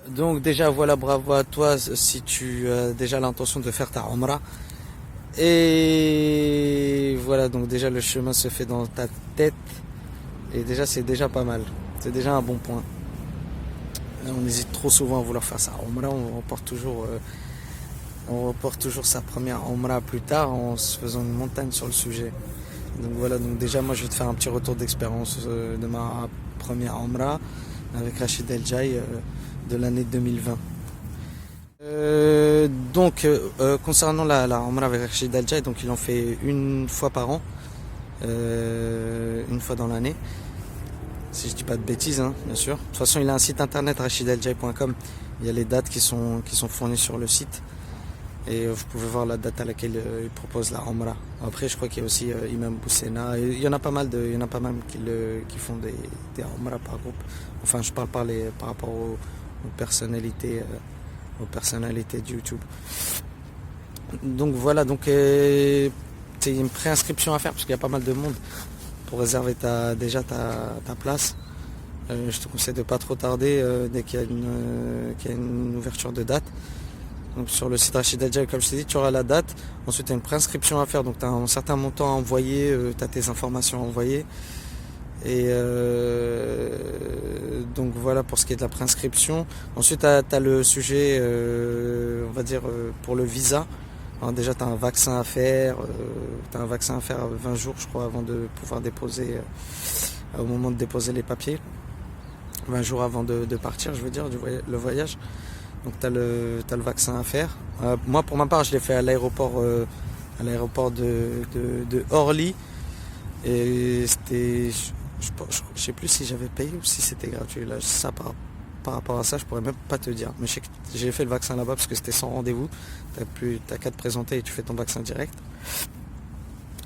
Donc déjà voilà, bravo à toi si tu as déjà l'intention de faire ta Umrah. Et voilà, donc déjà le chemin se fait dans ta tête. Et déjà c'est déjà pas mal. C'est déjà un bon point. On hésite trop souvent à vouloir faire sa Umrah. On reporte toujours sa première Umrah plus tard en se faisant une montagne sur le sujet. Donc voilà, donc déjà moi je vais te faire un petit retour d'expérience de ma première Umrah avec Rachid El Jai de l'année 2020. Concernant la Umrah avec Rachid El Jai, donc il en fait une fois par an, une fois dans l'année, si je dis pas de bêtises, hein, bien sûr. De toute façon, il a un site internet rachideljai.com. Il y a les dates qui sont fournies sur le site. Et vous pouvez voir la date à laquelle il propose la Umrah. Après, je crois qu'il y a aussi Imam Boussena. Il y en a pas mal qui font des Umrah par groupe. Enfin, je parle par rapport aux personnalités de YouTube. Donc voilà, c'est une préinscription à faire parce qu'il y a pas mal de monde pour réserver ta place. Je te conseille de pas trop tarder dès qu'il y a une ouverture de date. Donc sur le site Rachid El Jai, comme je t'ai dit, tu auras la date. Ensuite, tu as une préinscription à faire. Donc, tu as un certain montant à envoyer. Tu as tes informations à envoyer. Et donc, voilà pour ce qui est de la préinscription. Ensuite, tu as le sujet, on va dire, pour le visa. Alors, déjà, tu as un vaccin à faire. Tu as un vaccin à faire 20 jours, je crois, avant de pouvoir déposer, au moment de déposer les papiers. 20 jours avant de partir, je veux dire, le voyage. Donc t'as le vaccin à faire. Moi pour ma part je l'ai fait à l'aéroport de Orly et c'était je sais plus si j'avais payé ou si c'était gratuit. Là ça par rapport à ça je pourrais même pas te dire. Mais je sais que j'ai fait le vaccin là-bas parce que c'était sans rendez-vous. T'as qu'à te présenter et tu fais ton vaccin direct.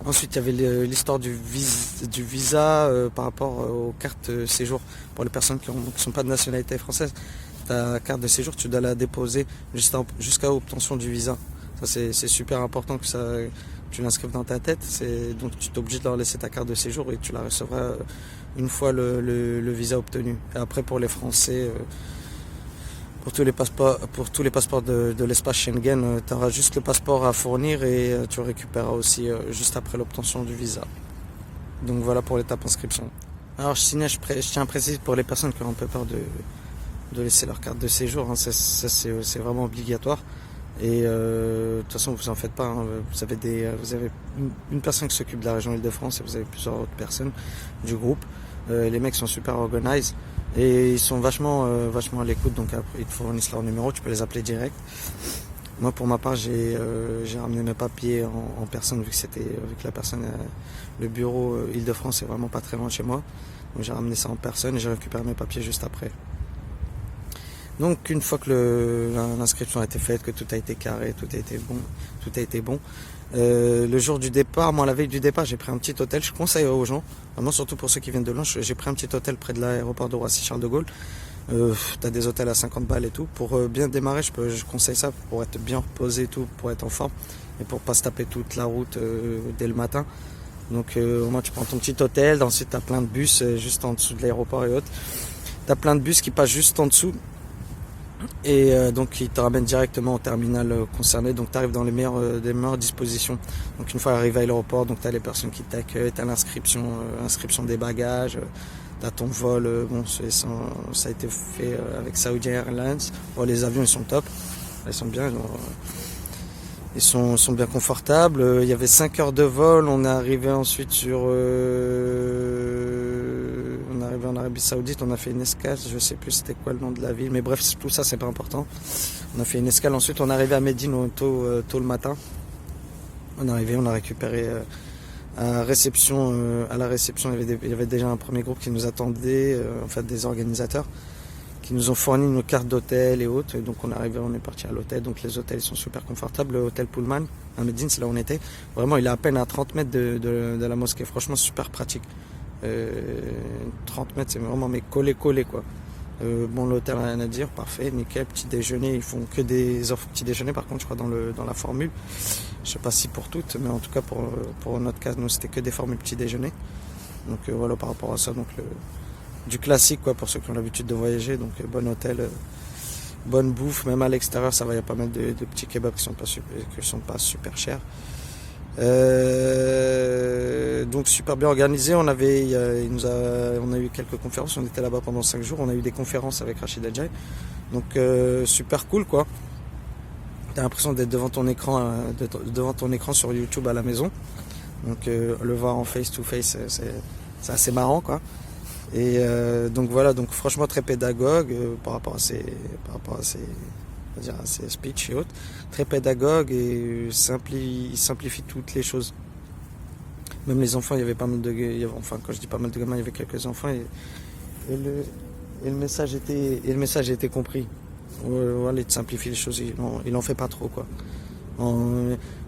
Ensuite, il y avait l'histoire du visa par rapport aux cartes séjour pour les personnes qui ne sont pas de nationalité française. Ta carte de séjour, tu dois la déposer jusqu'à obtention du visa. Ça, c'est super important que tu l'inscrives dans ta tête. Donc, tu es obligé de leur laisser ta carte de séjour et tu la recevras une fois le visa obtenu. Et après, pour les Français, pour tous les passeports de l'espace Schengen, tu auras juste le passeport à fournir et tu récupéreras aussi juste après l'obtention du visa. Donc voilà pour l'étape inscription. Alors je tiens à préciser pour les personnes qui ont un peu peur de laisser leur carte de séjour, hein, c'est vraiment obligatoire. Et de toute façon vous en faites pas, hein, vous avez une personne qui s'occupe de la région Île-de-France et vous avez plusieurs autres personnes du groupe. Les mecs sont super organized et ils sont vachement à l'écoute, donc après, ils te fournissent leur numéro, tu peux les appeler direct. Moi pour ma part j'ai ramené mes papiers en personne vu que c'était avec la personne, le bureau Île-de-France est vraiment pas très loin de chez moi. Donc j'ai ramené ça en personne et j'ai récupéré mes papiers juste après. Donc une fois que l'inscription a été faite, que tout a été carré, tout a été bon. Le jour du départ, moi la veille du départ, j'ai pris un petit hôtel. Je conseille aux gens, vraiment surtout pour ceux qui viennent de loin, j'ai pris un petit hôtel près de l'aéroport de Roissy-Charles de Gaulle. T'as des hôtels à 50 balles et tout. Pour bien démarrer, je conseille ça pour être bien reposé et tout, pour être en forme et pour pas se taper toute la route dès le matin. Donc au moins tu prends ton petit hôtel, ensuite t'as plein de bus juste en dessous de l'aéroport et autres. T'as plein de bus qui passent juste en dessous. Et donc ils te ramènent directement au terminal concerné, donc tu arrives dans des meilleures dispositions. Donc une fois arrivé à l'aéroport, donc tu as les personnes qui t'accueillent, tu as l'inscription des bagages, tu as ton vol, ça a été fait avec Saudi Airlines. Bon, les avions ils sont top, ils sont bien, ils sont bien confortables. Il y avait 5 heures de vol, on est arrivé ensuite on est arrivé en Arabie Saoudite, on a fait une escale, je sais plus c'était quoi le nom de la ville, mais bref, tout ça c'est pas important. On a fait une escale, ensuite on est arrivé à Médine tôt le matin. On est arrivé, on a récupéré à la réception, il y avait déjà un premier groupe qui nous attendait, en fait des organisateurs, qui nous ont fourni nos cartes d'hôtel et autres. Et donc on est parti à l'hôtel. Donc les hôtels ils sont super confortables. Le hôtel Pullman à Médine, c'est là où on était. Vraiment, il est à peine à 30 mètres de la mosquée. Franchement, super pratique. 30 mètres, c'est vraiment mais collé quoi. Bon, l'hôtel, rien à dire, parfait, nickel. Petit déjeuner, ils font que des offres petit déjeuner. Par contre, je crois dans la formule, je sais pas si pour toutes, mais en tout cas pour notre cas, nous c'était que des formules petit déjeuner. Donc voilà par rapport à ça. Donc du classique quoi pour ceux qui ont l'habitude de voyager. Donc bon hôtel bonne bouffe, même à l'extérieur, ça va, il y a pas mal de petits kebabs qui sont pas super chers. Donc super bien organisé. On a eu quelques conférences. On était là-bas pendant 5 jours. On a eu des conférences avec Rachid El Jai. Donc super cool quoi. T'as l'impression d'être devant ton écran sur YouTube à la maison. Donc le voir en face to face, c'est assez marrant quoi. Et donc voilà, donc franchement très pédagogue par rapport à ses speech et autres, très pédagogue et il simplifie toutes les choses. Même les enfants, il y avait pas mal enfin quand je dis pas mal de gamins, il y avait quelques enfants et le message était compris. Voilà, il te simplifie les choses, il en fait pas trop quoi.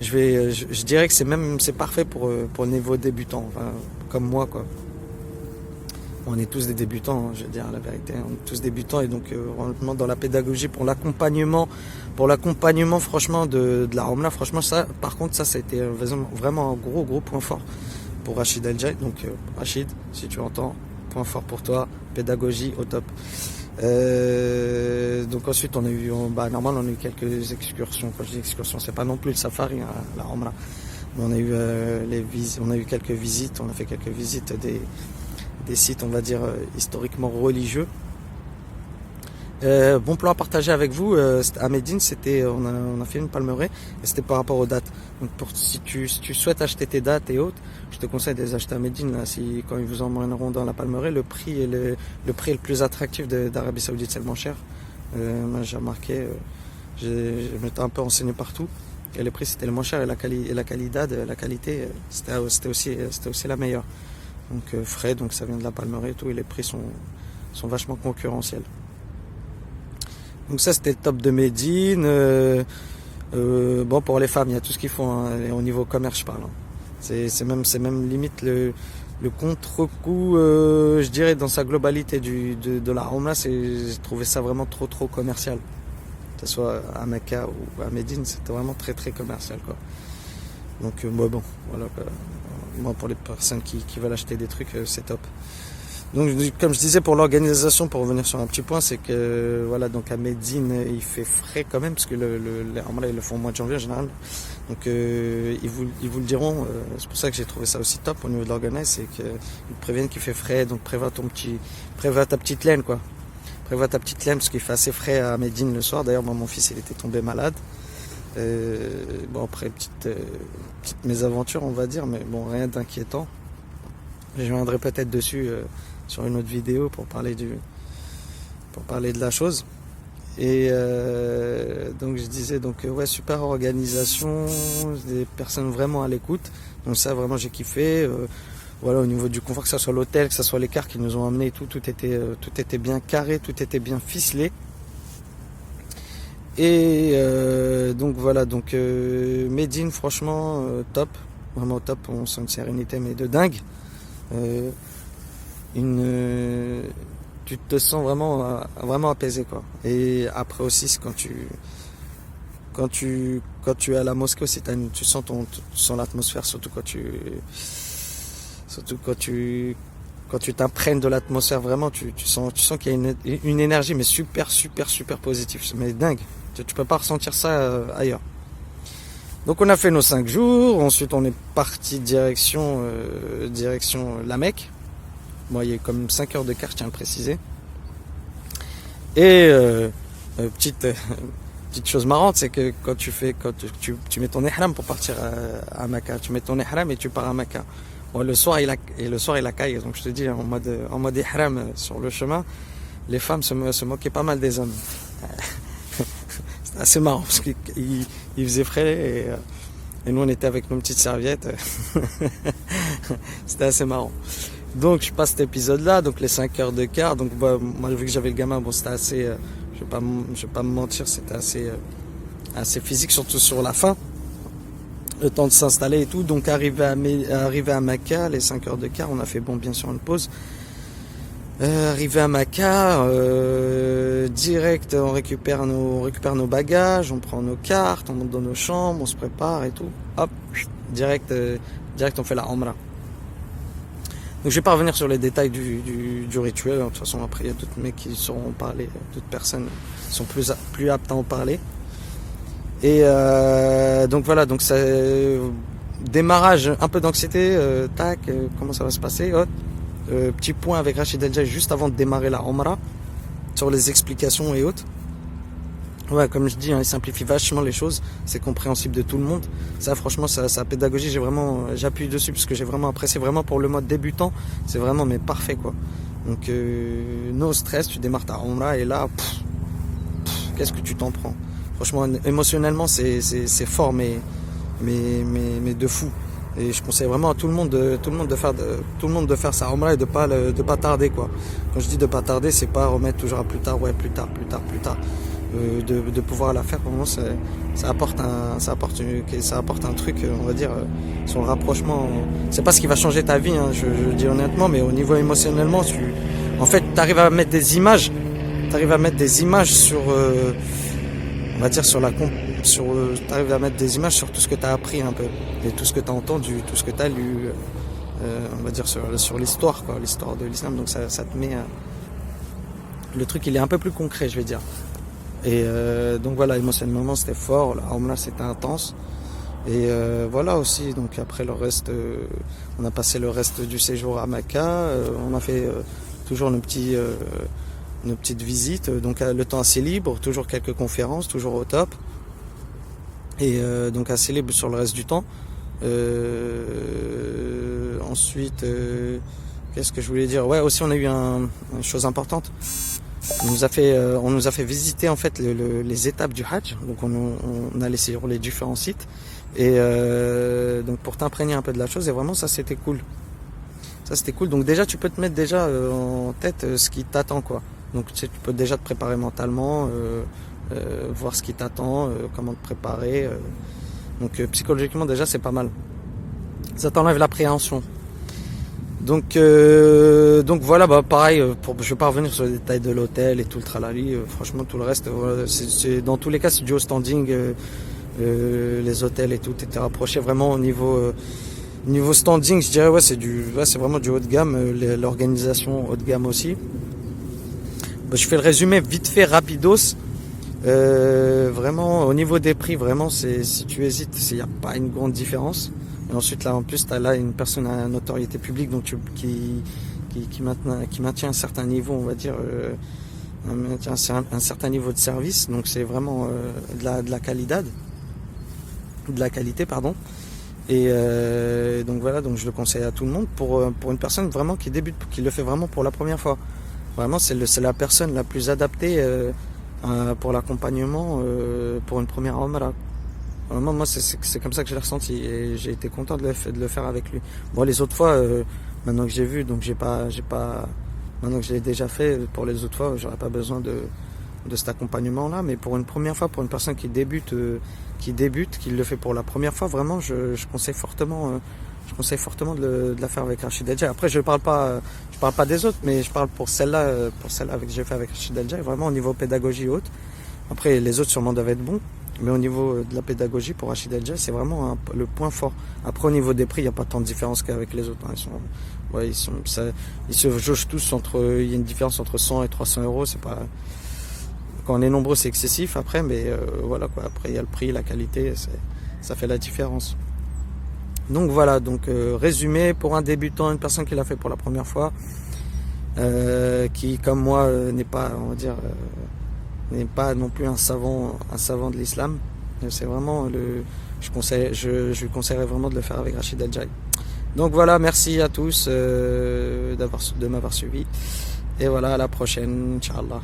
Je dirais que c'est parfait pour le niveau débutant, enfin, comme moi quoi. On est tous des débutants, je veux dire la vérité. On est tous débutants et donc vraiment dans la pédagogie pour l'accompagnement franchement de la Ramla, franchement ça, par contre ça a été vraiment un gros point fort pour Rachid El Jai. Donc Rachid, si tu entends, point fort pour toi, pédagogie au top. Donc ensuite on a eu quelques excursions. Quand je dis excursions, c'est pas non plus le safari hein, la Ramla. Mais on a eu quelques visites. On a fait quelques visites des sites, on va dire, historiquement religieux. Bon plan à partager avec vous, à Médine, on a fait une palmeraie et c'était par rapport aux dates. Donc si tu souhaites acheter tes dates et autres, je te conseille de les acheter à Médine. Là, quand ils vous emmèneront dans la palmeraie, le prix est le plus attractif d'Arabie Saoudite, c'est le moins cher. Moi j'ai remarqué, je m'étais un peu renseigné partout et le prix c'était le moins cher et la qualité, c'était aussi la meilleure. Donc frais, donc ça vient de la palmeraie et tout, et les prix sont vachement concurrentiels. Donc ça c'était le top de Médine. Bon pour les femmes, il y a tout ce qu'ils font hein, au niveau commerce je parle. Hein. C'est même limite le contre-coup, je dirais dans sa globalité de la Ramla, j'ai trouvé ça vraiment trop commercial. Que ce soit à Mecca ou à Médine, c'était vraiment très commercial quoi. Donc bon, voilà. Moi, pour les personnes qui veulent acheter des trucs, c'est top. Donc, comme je disais, pour l'organisation, pour revenir sur un petit point, c'est que, voilà, donc à Médine, il fait frais quand même, parce que les Ramla, ils le font au mois de janvier en général. Donc, ils vous le diront, c'est pour ça que j'ai trouvé ça aussi top au niveau de l'organisation, c'est qu'ils préviennent qu'il fait frais, donc prévois ta petite laine, quoi. Prévois ta petite laine, parce qu'il fait assez frais à Médine le soir. D'ailleurs, moi, mon fils, il était tombé malade. Bon après petite mésaventure on va dire, mais bon rien d'inquiétant. Je viendrai peut-être dessus sur une autre vidéo pour parler de la chose. Et donc je disais ouais super organisation, des personnes vraiment à l'écoute. Donc ça vraiment j'ai kiffé. Voilà au niveau du confort, que ce soit l'hôtel, que ce soit les cars qui nous ont amenés, tout était bien carré, tout était bien ficelé. Et donc voilà, Médine franchement top, vraiment top, on sent une sérénité mais de dingue. Tu te sens vraiment apaisé quoi. Et après aussi c'est quand tu es à la mosquée aussi, tu sens l'atmosphère, surtout quand tu t'imprègnes de l'atmosphère, vraiment tu sens qu'il y a une énergie mais super positive, mais dingue. Tu peux pas ressentir ça ailleurs. Donc on a fait nos 5 jours, ensuite on est parti direction la Mecque. Moi il y a comme 5 heures de quart, je tiens à le préciser. Et petite chose marrante, c'est que quand tu mets ton ihram pour partir à Mecca, tu mets ton ihram et tu pars à Mecca. Bon, le soir il a caille, donc je te dis en mode ihram sur le chemin, les femmes se moquaient pas mal des hommes. C'était assez marrant parce qu'il faisait frais et nous on était avec nos petites serviettes. C'était assez marrant. Donc je passe cet épisode là, donc les 5 heures de quart. Donc moi vu que j'avais le gamin, bon c'était assez, je vais pas me mentir, c'était assez physique, surtout sur la fin. Le temps de s'installer et tout. Donc arrivé à Mecca, les 5 heures de quart, on a fait bien sûr une pause. Arrivé à Mecca, direct on récupère nos bagages, on prend nos cartes, on monte dans nos chambres, on se prépare et tout. Hop, direct on fait la Umrah. Donc je vais pas revenir sur les détails du rituel, de toute façon après il y a d'autres mecs qui sauront parler, d'autres personnes sont plus aptes à en parler. Et donc voilà, donc ça, démarrage, un peu d'anxiété, comment ça va se passer, petit point avec Rachid El Djaï juste avant de démarrer la Umrah, sur les explications et autres. Ouais, comme je dis, il simplifie vachement les choses, c'est compréhensible de tout le monde. Ça, franchement, sa pédagogie, j'appuie dessus parce que j'ai vraiment apprécié, vraiment pour le mode débutant, c'est vraiment mais parfait quoi. Donc no stress, tu démarres ta Umrah et là, qu'est-ce que tu t'en prends. Franchement, émotionnellement, c'est fort, mais de fou. Et je conseille vraiment à tout le monde de faire sa Umrah et de pas tarder quoi. Quand je dis de pas tarder, c'est pas remettre toujours à plus tard, plus tard. De pouvoir la faire, vraiment ça apporte un truc, on va dire, sur le rapprochement. C'est pas ce qui va changer ta vie, hein, je dis honnêtement, mais au niveau émotionnellement, en fait, t'arrives à mettre des images sur, on va dire t'arrives à mettre des images sur tout ce que t'as appris un peu, et tout ce que t'as entendu, tout ce que t'as lu, on va dire sur l'histoire, quoi, l'histoire de l'islam. Donc ça te met, le truc, il est un peu plus concret, je vais dire. Et donc voilà, émotionnellement c'était fort, la Umrah c'était intense. Et voilà aussi, donc après le reste, on a passé le reste du séjour à Mecca, on a fait toujours nos petites visites, donc le temps assez libre, toujours quelques conférences, toujours au top. Et donc assez libre sur le reste du temps. Ensuite, qu'est-ce que je voulais dire? Ouais, aussi on a eu une chose importante. On nous a fait visiter en fait les étapes du Hajj. Donc on allait sur les différents sites et donc pour t'imprégner un peu de la chose, et vraiment ça c'était cool. Donc déjà tu peux te mettre déjà en tête ce qui t'attend quoi. Donc tu peux déjà te préparer mentalement, voir ce qui t'attend, comment te préparer. Donc psychologiquement déjà c'est pas mal. Ça t'enlève l'appréhension. Donc voilà, pareil, je vais pas revenir sur les détails de l'hôtel et tout le tralali, franchement tout le reste, voilà, dans tous les cas c'est du haut standing, les hôtels et tout étaient rapprochés vraiment au niveau standing, je dirais c'est vraiment du haut de gamme, l'organisation haut de gamme aussi. Je fais le résumé vite fait, rapidos. Vraiment au niveau des prix, vraiment si tu hésites, il n'y a pas une grande différence. Et ensuite là en plus tu as là une personne à notoriété publique, donc qui maintient un certain niveau, on va dire, un certain niveau de service, donc c'est vraiment de la qualité pardon. Et donc voilà, donc je le conseille à tout le monde pour une personne vraiment qui débute, qui le fait vraiment pour la première fois. Vraiment c'est la personne la plus adaptée pour l'accompagnement pour une première Umrah. Vraiment, moi c'est comme ça que je l'ai ressenti et j'ai été content de le faire avec lui. Bon, les autres fois, maintenant que j'ai vu, donc maintenant que je l'ai déjà fait, pour les autres fois j'aurais pas besoin de cet accompagnement là, mais pour une première fois, pour une personne qui débute, qui le fait pour la première fois, vraiment je conseille fortement de la faire avec Rachid El Djaï. Après je parle pas des autres, mais je parle pour celle-là que j'ai fait avec Rachid El Djaï, vraiment au niveau pédagogie haute. Après les autres sûrement doivent être bons, mais au niveau de la pédagogie pour Rachid El Djaï, c'est vraiment le point fort. Après au niveau des prix, il n'y a pas tant de différence qu'avec les autres, hein. Ils se jaugent tous il y a une différence entre 100 et 300 euros, c'est pas, quand on est nombreux c'est excessif après, mais voilà quoi. Après il y a le prix, la qualité, ça fait la différence. Donc voilà, résumé, pour un débutant, une personne qui l'a fait pour la première fois, qui comme moi n'est pas, on va dire, n'est pas non plus un savant de l'islam. C'est vraiment je lui conseillerais vraiment de le faire avec Rachid El Djaï. Donc voilà, merci à tous de m'avoir suivi. Et voilà, à la prochaine, Inch'Allah.